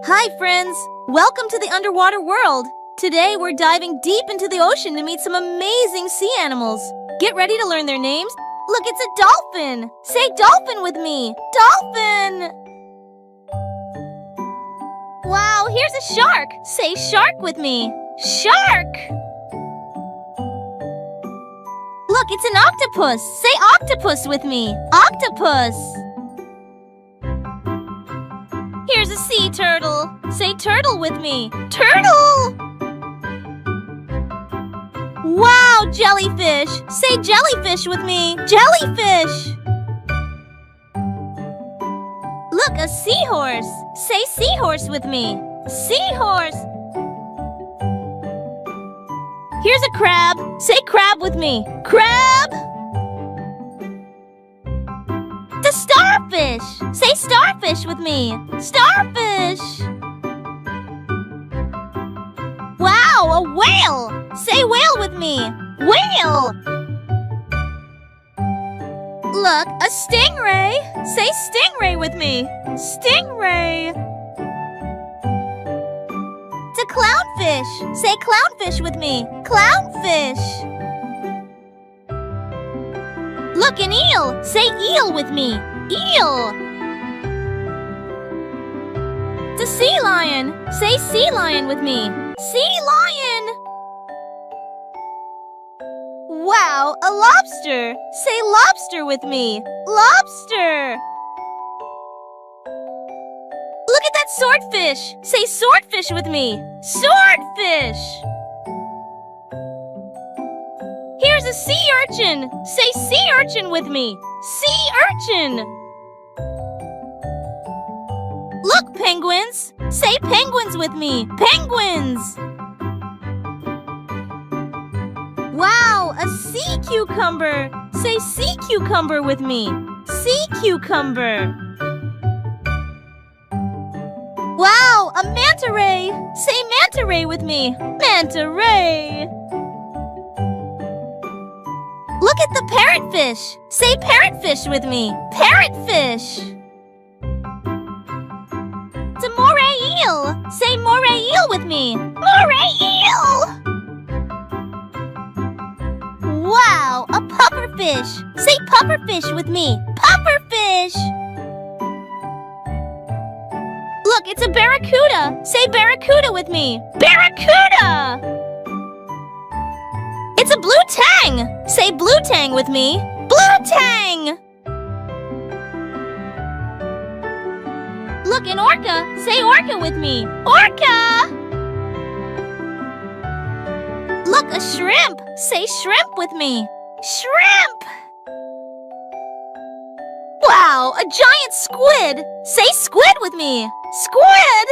Hi, friends! Welcome to the underwater world! Today, we're diving deep into the ocean to meet some amazing sea animals. Get ready to learn their names. Look, it's a dolphin! Say dolphin with me! Dolphin! Wow, here's a shark! Say shark with me! Shark! Look, it's an octopus! Say octopus with me! Octopus! Here's a sea turtle! Say turtle with me! Turtle! Wow, jellyfish! Say jellyfish with me! Jellyfish! Look, a seahorse! Say seahorse with me! Seahorse! Here's a crab! Say crab with me! Crab! The starfish! Say starfish with me! Starfish! Wow, a whale! Say whale with me! Whale! Look, a stingray! Say stingray with me! Stingray! It's a clownfish! Say clownfish with me! Clownfish! Look, an eel! Say eel with me! Eel! It's a sea lion! Say sea lion with me! Sea lion! Wow, a lobster! Say lobster with me! Lobster! Look at that swordfish! Say swordfish with me! Swordfish! Here's a sea urchin! Say sea urchin with me! Sea urchin! Look, penguins! Say penguins with me! Penguins! Wow, a sea cucumber! Say sea cucumber with me! Sea cucumber! Wow, a manta ray! Say manta ray with me! Manta ray! Look at the parrotfish! Say parrotfish with me! Parrotfish! It's a moray eel! Say moray eel with me! Moray eel! Wow, a pufferfish! Say pufferfish with me! Pufferfish! Look, it's a barracuda! Say barracuda with me! Barracuda! It's a blue tang! Say blue tang with me! Blue tang! Look, an orca! Say orca with me! Orca! Look, a shrimp! Say shrimp with me! Shrimp! Wow, a giant squid! Say squid with me! Squid!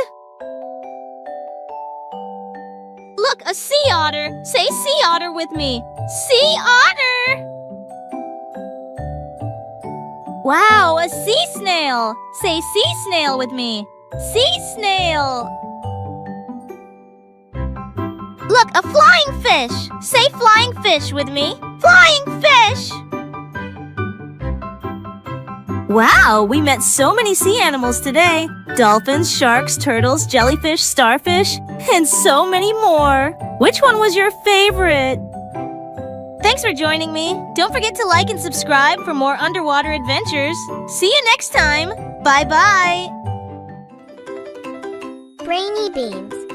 Look, a sea otter! Say sea otter with me! Sea otter! Wow, a sea snail! Say sea snail with me! Sea snail! Look, a flying fish! Say flying fish with me! Flying fish! Wow, we met so many sea animals today. Dolphins, sharks, turtles, jellyfish, starfish, and so many more. Which one was your favorite? Thanks for joining me. Don't forget to like and subscribe for more underwater adventures. See you next time. Bye-bye. BrainyBeams.